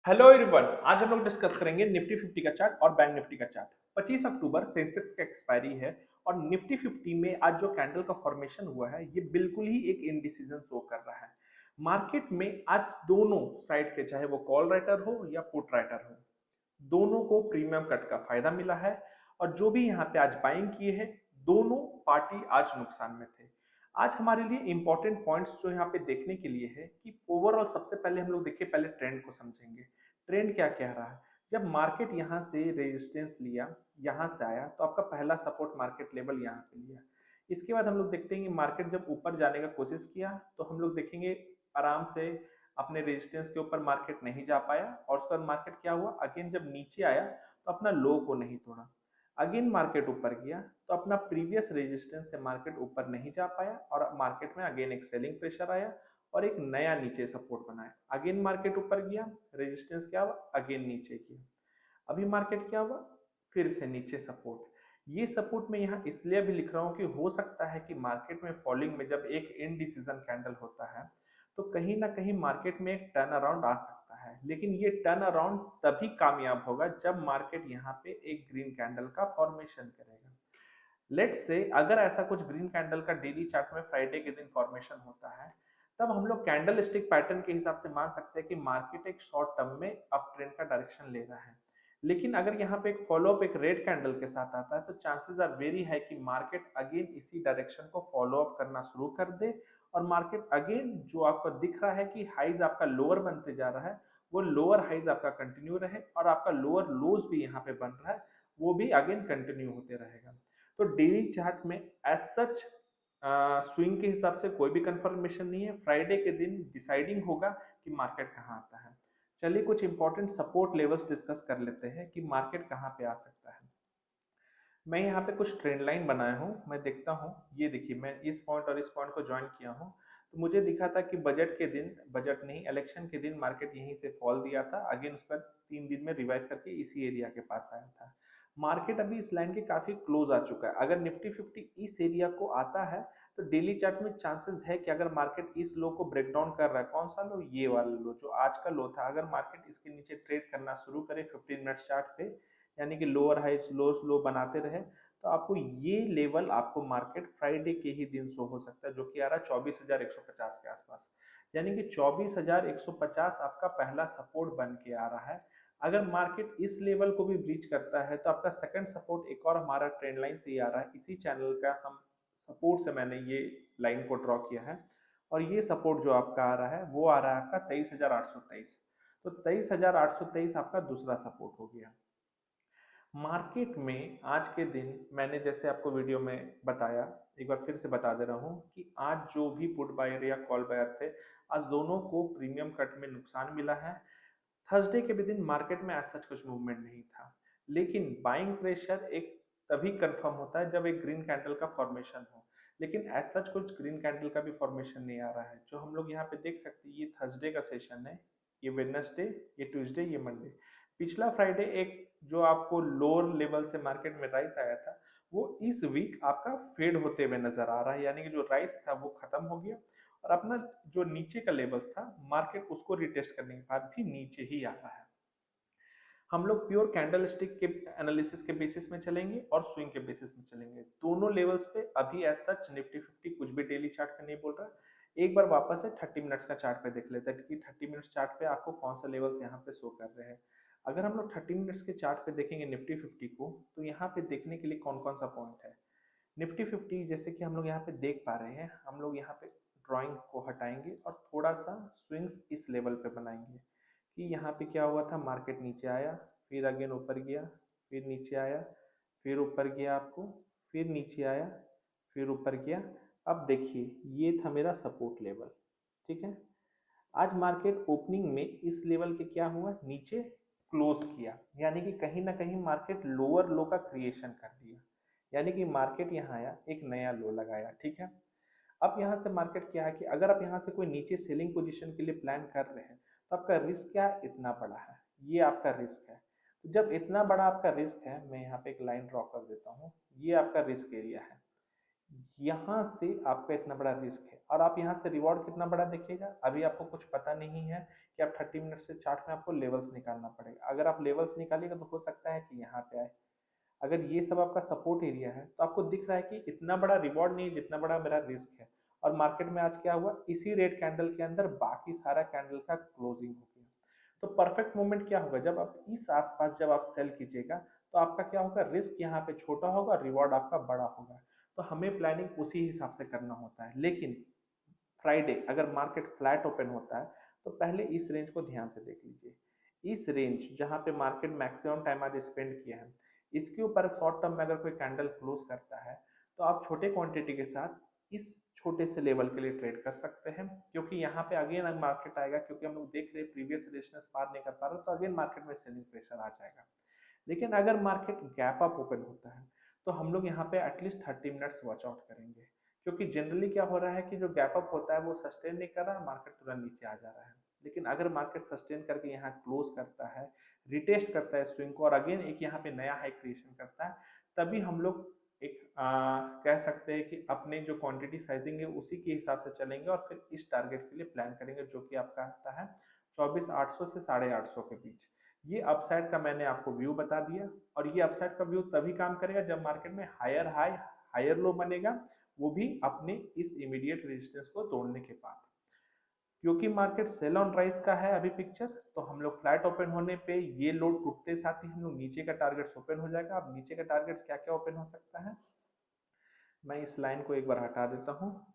Hello everyone. आज हम लोग डिस्कस करेंगे निफ्टी 50 का चार्ट और बैंक निफ्टी का चार्ट। 25 अक्टूबर सेंसेक्स का एक्सपायरी है और निफ्टी 50 में आज जो कैंडल का फॉर्मेशन हुआ है ये बिल्कुल ही एक इनडिसीजन शो कर रहा है। मार्केट में आज दोनों साइड के, चाहे वो कॉल राइटर हो या पुट राइटर हो, दोनों को प्रीमियम कट का फायदा मिला है। और जो भी यहाँ पे आज बाइंग किए हैं, दोनों पार्टी आज नुकसान में थे। आज हमारे लिए इंपॉर्टेंट पॉइंट्स जो यहाँ पे देखने के लिए है कि ओवरऑल सबसे पहले हम लोग देखिए, पहले ट्रेंड को समझेंगे। ट्रेंड क्या कह रहा है? जब मार्केट यहाँ से रेजिस्टेंस लिया, यहाँ से आया, तो आपका पहला सपोर्ट मार्केट लेवल यहाँ पे लिया। इसके बाद हम लोग देखते हैं कि मार्केट जब ऊपर जाने का कोशिश किया तो हम लोग देखेंगे आराम से अपने रेजिस्टेंस के ऊपर मार्केट नहीं जा पाया। और उसके बाद मार्केट क्या हुआ, अगेन जब नीचे आया तो अपना लो को नहीं तोड़ा। अगेन मार्केट ऊपर गया तो अपना प्रीवियस रेजिस्टेंस से मार्केट ऊपर नहीं जा पाया और मार्केट में अगेन एक सेलिंग प्रेशर आया और एक नया नीचे सपोर्ट बनाया। अगेन मार्केट ऊपर गया, रेजिस्टेंस क्या हुआ, अगेन नीचे किया। अभी मार्केट क्या हुआ, फिर से नीचे सपोर्ट। ये सपोर्ट मैं यहाँ इसलिए भी लिख रहा हूँ कि हो सकता है कि मार्केट में फॉलिंग में जब एक इनडिसीजन कैंडल होता है तो कहीं ना कहीं मार्केट में एक टर्न अराउंड आ सकता है, लेकिन ये टर्न अराउंड तभी कामयाब होगा जब मार्केट यहाँ पे एक ग्रीन कैंडल का फॉर्मेशन करेगा। लेट्स से अगर ऐसा कुछ ग्रीन कैंडल का डेली चार्ट में फ्राइडे के दिन फॉर्मेशन होता है, तब हम लोग कैंडल स्टिक पैटर्न के हिसाब से मान सकते हैं कि मार्केट एक शॉर्ट टर्म में अप ट्रेंड का डायरेक्शन ले रहा है। लेकिन अगर यहाँ पे एक फॉलो अप एक रेड कैंडल के साथ आता है तो चांसेस आर वेरी है कि मार्केट अगेन इसी डायरेक्शन को फॉलो अप करना शुरू कर दे और मार्केट अगेन जो आपको दिख रहा है कि हाइज आपका लोअर बनते जा रहा है, वो लोअर हाइज आपका कंटिन्यू रहे और आपका लोअर लोज भी यहाँ पे बन रहा है, वो भी अगेन कंटिन्यू होते रहेगा। तो डेली चार्ट में एज सच स्विंग के हिसाब से कोई भी कंफर्मेशन नहीं है। फ्राइडे के दिन डिसाइडिंग होगा कि मार्केट कहाँ आता है। चलिए कुछ इंपॉर्टेंट सपोर्ट लेवल्स डिस्कस कर लेते हैं कि मार्केट कहाँ पे आ सकता है। मैं यहाँ पे कुछ ट्रेंड लाइन बनाया हूँ, मैं देखता हूँ। ये देखिए, मैं इस पॉइंट और इस पॉइंट को ज्वाइन किया हूँ तो मुझे दिखा था कि बजट के दिन, बजट नहीं, इलेक्शन के दिन मार्केट यहीं से फॉल दिया था, अगेन उस पर 3 दिन में रिवाइव करके इसी एरिया के पास आया था। मार्केट अभी इस लाइन के काफी क्लोज आ चुका है। अगर निफ्टी 50 इस एरिया को आता है तो डेली चार्ट में चांसेस है कि अगर मार्केट इस लो को ब्रेक डाउन कर रहा है, कौन सा लो, ये वाला लो जो आज का लो था, अगर मार्केट इसके नीचे ट्रेड करना शुरू करे 15 मिनट चार्ट पे, यानी कि लोअर हाई लो लो बनाते रहे, तो आपको ये लेवल आपको मार्केट फ्राइडे के ही दिन शो हो सकता है, जो कि आ रहा है 24,150 के आसपास। यानी कि 24,150 आपका पहला सपोर्ट बन के आ रहा है। अगर मार्केट इस लेवल को भी ब्रीच करता है तो आपका सेकंड सपोर्ट एक और हमारा ट्रेंड लाइन से ही आ रहा है, इसी चैनल का हम सपोर्ट से मैंने ये लाइन को ड्रॉ किया है। और ये सपोर्ट जो आपका आ रहा है वो आ रहा है आपका 23,823। तो 23,823 आपका दूसरा सपोर्ट हो गया। मार्केट में आज के दिन मैंने जैसे आपको वीडियो में बताया, एक बार फिर से बता दे रहा हूँ कि आज जो भी पुट बायर या कॉल बायर थे, आज दोनों को प्रीमियम कट में नुकसान मिला है। थर्सडे के भी दिन मार्केट में ऐसा कुछ मूवमेंट नहीं था, लेकिन बाइंग प्रेशर एक तभी कंफर्म होता है जब एक ग्रीन कैंडल का फॉर्मेशन हो। लेकिन एज सच कुछ ग्रीन कैंडल का भी फॉर्मेशन नहीं आ रहा है। जो हम लोग यहाँ पे देख सकते हैं, ये थर्सडे का सेशन है, ये वेडनेसडे, ये ट्यूसडे, ये मंडे। पिछला फ्राइडे एक जो आपको लोअर लेवल से मार्केट में राइस आया था, वो इस वीक आपका फेड होते हुए नजर आ रहा है, यानी कि जो राइस था वो खत्म हो गया और अपना जो नीचे का लेवल्स था मार्केट उसको रिटेस्ट करने के बाद भी नीचे ही आ रहा है। हम लोग प्योर कैंडल स्टिक के एनालिसिस के बेसिस में चलेंगे और स्विंग के बेसिस में चलेंगे। दोनों लेवल्स पे अभी एज सच निफ्टी 50 कुछ भी डेली चार्ट पे नहीं बोल रहा है। एक बार वापस से 30 मिनट्स का चार्ट पे देख लेते हैं कि 30 मिनट्स चार्ट पे आपको कौन सा लेवल्स यहाँ पे शो कर रहे हैं। अगर हम लोग 30 मिनट्स के चार्ट पे देखेंगे निफ्टी 50 को, तो यहाँ पे देखने के लिए कौन कौन सा पॉइंट है। निफ्टी 50 जैसे कि हम लोग यहाँ पे देख पा रहे हैं, हम लोग यहाँ पे ड्राइंग को हटाएंगे और थोड़ा सा स्विंग्स इस लेवल पे बनाएंगे कि यहाँ पे क्या हुआ था, मार्केट नीचे आया, फिर अगेन ऊपर गया, फिर नीचे आया, फिर ऊपर गया आपको, फिर नीचे आया, फिर ऊपर गया। अब देखिए, ये था मेरा सपोर्ट लेवल, ठीक है। आज मार्केट ओपनिंग में इस लेवल के क्या हुआ, नीचे क्लोज किया, यानी कि कहीं ना कहीं मार्केट लोअर लो का क्रिएशन कर दिया, यानी कि मार्केट यहाँ आया, एक नया लो लगाया, ठीक है। अब यहाँ से मार्केट क्या है कि अगर आप यहाँ से कोई नीचे सेलिंग पोजीशन के लिए प्लान कर रहे हैं तो आपका रिस्क क्या है, इतना बड़ा है, ये आपका रिस्क है। तो जब इतना बड़ा आपका रिस्क है, मैं यहाँ पे एक लाइन ड्रॉ कर देता हूँ, ये आपका रिस्क एरिया है। यहाँ से आपका इतना बड़ा रिस्क है और आप यहाँ से रिवॉर्ड कितना बड़ा देखिएगा। अभी आपको कुछ पता नहीं है कि आप 30 मिनट से चार्ट में आपको लेवल्स निकालना पड़ेगा। अगर आप लेवल्स निकालिएगा तो हो सकता है कि यहाँ पे आए। अगर ये सब आपका सपोर्ट एरिया है तो आपको दिख रहा है कि इतना बड़ा रिवॉर्ड नहीं जितना बड़ा मेरा रिस्क है। और मार्केट में आज क्या हुआ, इसी रेड कैंडल के अंदर बाकी सारा कैंडल का क्लोजिंग हो गया। तो परफेक्ट मोमेंट क्या होगा, जब आप इस आसपास जब आप सेल कीजिएगा तो आपका क्या होगा, रिस्क यहाँ पे छोटा होगा, रिवॉर्ड आपका बड़ा होगा। तो हमें प्लानिंग उसी हिसाब से करना होता है। लेकिन फ्राइडे अगर मार्केट फ्लैट ओपन होता है तो पहले इस रेंज को ध्यान से देख लीजिए। इस रेंज जहां पे मार्केट मैक्सिमम टाइम आज स्पेंड किया है, इसके ऊपर शॉर्ट टर्म में अगर कोई कैंडल क्लोज करता है तो आप छोटे क्वांटिटी के साथ इस छोटे से लेवल के लिए ट्रेड कर सकते हैं। क्योंकि यहाँ पे अगेन मार्केट आएगा, क्योंकि हम लोग देख रहे हैं प्रीवियस रेजिस्टेंस पार नहीं कर पा रहे, तो अगेन मार्केट में सेलिंग प्रेशर आ जाएगा। लेकिन अगर मार्केट गैप अप ओपन होता है तो हम लोग यहाँ पे एटलीस्ट 30 मिनट्स वॉच आउट करेंगे। क्योंकि जनरली क्या हो रहा है कि जो गैप अप होता है वो सस्टेन नहीं कर रहा, मार्केट तुरंत नीचे आ जा रहा है। लेकिन अगर मार्केट सस्टेन करके यहाँ क्लोज करता है, रिटेस्ट करता है स्विंग को और अगेन एक यहाँ पे नया हाई क्रिएशन करता है, तभी हम लोग एक कह सकते हैं कि अपने जो क्वांटिटी साइजिंग है उसी के हिसाब से चलेंगे और फिर इस टारगेट के लिए प्लान करेंगे, जो कि आपका आता है 24,800 से 850 के बीच। ये अपसाइड का मैंने आपको व्यू बता दिया। और ये अपसाइड का व्यू तभी काम करेगा जब मार्केट में हायर हाई हायर लो बनेगा, वो भी अपने इस इमीडिएट रेजिस्टेंस को तोड़ने के बाद। क्योंकि मार्केट सेल ऑन राइज का है अभी पिक्चर, तो हम लोग फ्लैट ओपन होने पे ये लो टूटते साथ ही हम लोग नीचे का टारगेट्स ओपन हो जाएगा। अब नीचे का टारगेट्स क्या क्या ओपन हो सकता है, मैं इस लाइन को एक बार हटा देता हूँ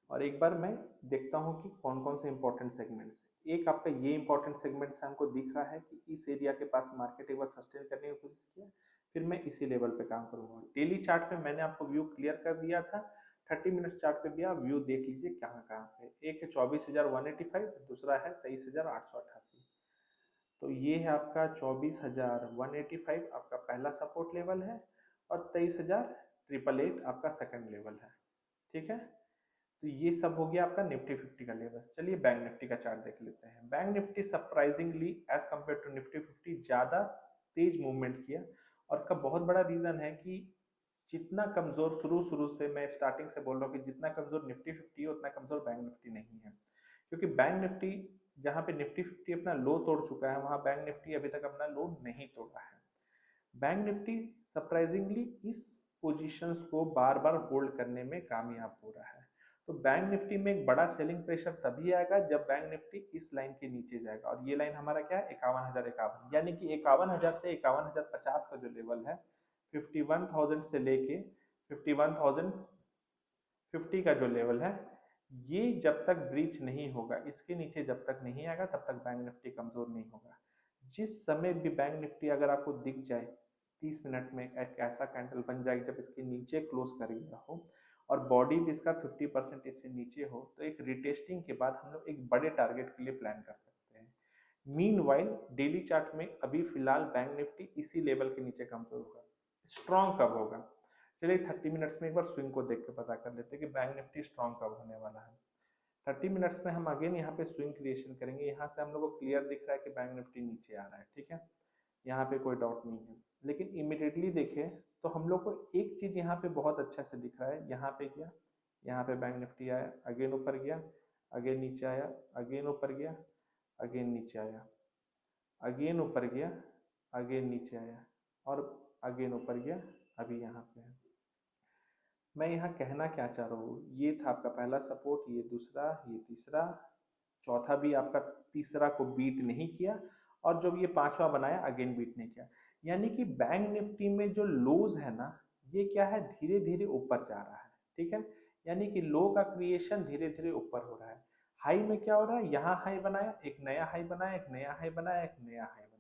और एक बार मैं देखता हूँ कि कौन कौन से इंपॉर्टेंट सेगमेंट्स है। एक आपका ये इंपॉर्टेंट सेगमेंट्स हमको दिख रहा है कि इस एरिया के पास मार्केट एक बार सस्टेन करने की कोशिश किया, फिर मैं इसी लेवल पे काम करूंगा। डेली चार्ट पे मैंने आपको व्यू क्लियर कर दिया था, 30 मिनट चार्ट पे भी आप व्यू देख लीजिए कहाँ कहाँ पे। एक है 24,185, दूसरा है 23,888। तो ये है आपका 24,185 आपका पहला सपोर्ट लेवल है और 23,888 आपका सेकंड लेवल है। ठीक है, तो ये सब हो गया आपका निफ्टी 50 का लेवल। चलिए बैंक निफ्टी का चार्ट देख लेते हैं। Bank Nifty surprisingly as compared to Nifty 50 ज्यादा तेज मूवमेंट किया। और इसका बहुत बड़ा रीजन है कि जितना कमजोर शुरू शुरू से मैं स्टार्टिंग से बोल रहा हूँ कि जितना कमजोर निफ्टी 50 है उतना कमजोर बैंक निफ्टी नहीं है। क्योंकि बैंक निफ्टी जहाँ पे निफ्टी 50 अपना लो तोड़ चुका है, वहां बैंक निफ्टी अभी तक अपना लो नहीं तोड़ा है। बैंक निफ्टी सरप्राइजिंगली इस पोजीशंस को बार बार होल्ड करने में कामयाब हो रहा है। तो बैंक निफ्टी में एक बड़ा सेलिंग प्रेशर तभी आएगा जब बैंक निफ्टी इस लाइन के नीचे जाएगा। और ये लाइन हमारा क्या है, 51,051, यानी कि 51,000 से 51,050 का जो लेवल है, 51,000 से लेके 51,050 का जो लेवल है, ये जब तक ब्रीच नहीं होगा, इसके नीचे जब तक नहीं आएगा तब तक बैंक निफ्टी कमजोर नहीं होगा। जिस समय भी बैंक निफ्टी अगर आपको दिख जाए 30 मिनट में एक ऐसा कैंडल बन जाए जब इसके नीचे क्लोज कर गया हो और बॉडी भी इसका 50% इससे नीचे हो, तो एक रिटेस्टिंग के बाद हम लोग एक बड़े टारगेट के लिए प्लान कर सकते हैं। मीनवाइल डेली चार्ट में अभी फिलहाल बैंक निफ्टी इसी लेवल के नीचे कमजोर होगा। स्ट्रॉन्ग कब होगा, चलिए 30 मिनट्स में एक बार स्विंग को देख के पता कर लेते हैं कि बैंक निफ्टी स्ट्रॉन्ग कब होने वाला है। 30 मिनट्स में हम अगेन यहाँ पे स्विंग क्रिएशन करेंगे। यहाँ से हम लोग को क्लियर दिख रहा है कि बैंक निफ्टी नीचे आ रहा है, ठीक है, यहाँ पे कोई डाउट नहीं है। लेकिन इमिडिएटली देखें तो हम लोग को एक चीज यहाँ पे बहुत अच्छा से दिख रहा है, यहाँ पे गया, यहाँ पे बैंक निफ्टी आया, अगेन ऊपर गया, अगेन नीचे आया, अगेन ऊपर गया, अगेन नीचे आया, अगेन ऊपर गया, अगेन नीचे आया और अगेन ऊपर गया, अभी यहाँ पे है। मैं यहाँ कहना क्या चाह रहा हूँ, ये था आपका पहला सपोर्ट, ये दूसरा, ये तीसरा, चौथा भी आपका तीसरा को बीट नहीं किया और जब ये पांचवा बनाया अगेन बीट नहीं किया। यानी कि बैंक निफ्टी में जो लोज है ना, ये क्या है, धीरे धीरे ऊपर जा रहा है। ठीक है, यानी कि लो का क्रिएशन धीरे धीरे ऊपर हो रहा है। हाई में क्या हो रहा है, यहाँ हाई बनाया, एक नया हाई बनाया, एक नया हाई बनाया, एक नया हाई बनाया,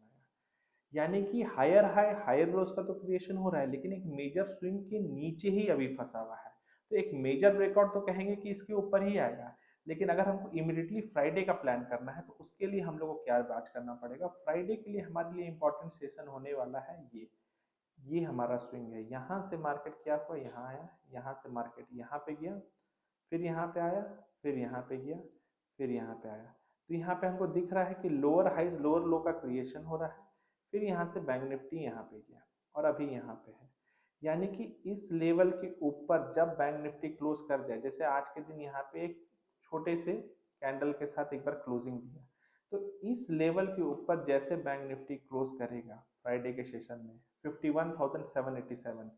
यानी कि हायर हाई हायर लोस का तो क्रिएशन हो रहा है, लेकिन एक मेजर स्विंग के नीचे ही अभी फंसा हुआ है। तो एक मेजर ब्रेकआउट तो कहेंगे कि इसके ऊपर ही आएगा। लेकिन अगर हमको इमीडिएटली फ्राइडे का प्लान करना है तो उसके लिए हम लोग को क्या बात करना पड़ेगा, फ्राइडे के लिए हमारे लिए इंपॉर्टेंट सेशन होने वाला है ये हमारा स्विंग है। यहाँ से मार्केट क्या हुआ, यहाँ आया, यहाँ से मार्केट यहाँ पे गया, फिर यहाँ पे आया, फिर यहाँ पे गया, फिर यहाँ पे आया। तो यहाँ पे हमको दिख रहा है कि लोअर हाइज लोअर लो का क्रिएशन हो रहा है। फिर यहाँ से बैंक निफ्टी यहाँ पे गया और अभी यहाँ पे है। यानी कि इस लेवल के ऊपर जब बैंक निफ्टी क्लोज कर जाए, जैसे आज के दिन यहाँ पे एक छोटे से कैंडल के साथ एक बार क्लोजिंग दिया, तो इस लेवल के ऊपर जैसे बैंक निफ्टी क्लोज करेगा फ्राइडे के सेशन में 51,787,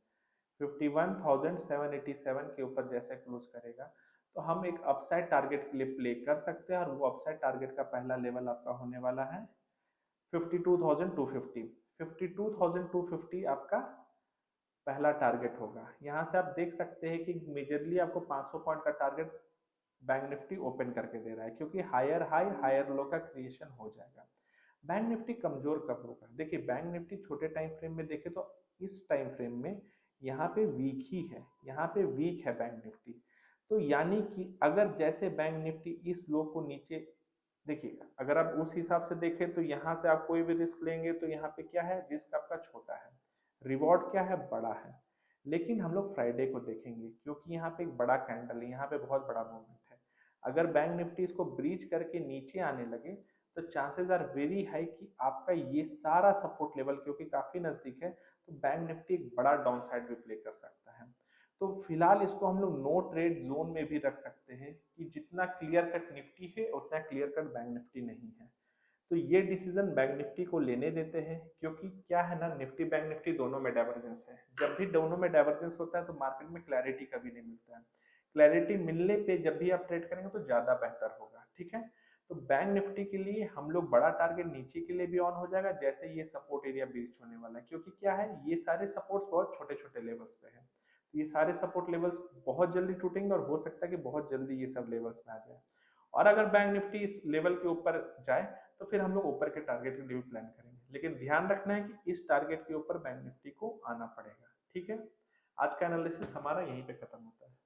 51,787 के ऊपर जैसे क्लोज करेगा, तो हम एक अपसाइड टारगेट के लिए प्ले कर सकते हैं। और वो अपसाइड टारगेट का पहला लेवल आपका होने वाला है 52,250। 52,250 आपका पहला टारगेट होगा। यहाँ से आप देख सकते हैं कि मेजरली आपको 500 पॉइंट का टारगेट बैंक निफ्टी ओपन करके दे रहा है, क्योंकि हायर हाई हायर लो का क्रिएशन हो जाएगा। बैंक निफ्टी कमजोर कब होगा? देखिए बैंक निफ्टी छोटे टाइम फ्रेम में देखे तो इस टाइम फ्रेम में यहाँ पे वीक ही है, यहाँ पे वीक है बैंक निफ्टी। तो यानी कि अगर जैसे बैंक निफ्टी इस लो को नीचे, देखिए अगर आप उस हिसाब से देखें तो यहाँ से आप कोई भी रिस्क लेंगे तो यहाँ पे क्या है, रिस्क आपका छोटा है, रिवॉर्ड क्या है, बड़ा है। लेकिन हम लोग फ्राइडे को देखेंगे, क्योंकि यहाँ पे एक बड़ा कैंडल है, यहाँ पे बहुत बड़ा मूवमेंट है। अगर बैंक निफ्टी इसको ब्रीच करके नीचे आने लगे तो चांसेस आर वेरी हाई कि आपका ये सारा सपोर्ट लेवल, क्योंकि काफी नजदीक है, तो बैंक निफ्टी एक बड़ा डाउन साइड भी प्ले कर सकता है। तो फिलहाल इसको हम लोग नो ट्रेड जोन में भी रख सकते हैं कि जितना क्लियर कट निफ्टी है उतना क्लियर कट बैंक निफ्टी नहीं है। तो ये डिसीजन बैंक निफ्टी को लेने देते हैं, क्योंकि क्या है ना, निफ्टी बैंक निफ्टी दोनों में डाइवर्जेंस है। जब भी दोनों में डाइवर्जेंस होता है तो मार्केट में क्लैरिटी कभी नहीं मिलता है। क्लैरिटी मिलने पे जब भी आप ट्रेड करेंगे तो ज्यादा बेहतर होगा, ठीक है। तो बैंक निफ्टी के लिए हम लोग बड़ा टारगेट नीचे के लिए भी ऑन हो जाएगा जैसे ये सपोर्ट एरिया ब्रीच होने वाला है, क्योंकि क्या है, ये सारे सपोर्ट्स बहुत छोटे छोटे लेवल्स पे है। तो ये सारे सपोर्ट लेवल्स बहुत जल्दी टूटेंगे और हो सकता है कि बहुत जल्दी ये सब लेवल्स में आ जाए। और अगर बैंक निफ्टी इस लेवल के ऊपर जाए तो फिर हम लोग ऊपर के टारगेट के लिए भी प्लान करेंगे, लेकिन ध्यान रखना है कि इस टारगेट के ऊपर बैंक निफ्टी को आना पड़ेगा, ठीक है। आज का एनालिसिस हमारा यहीं पे खत्म होता है।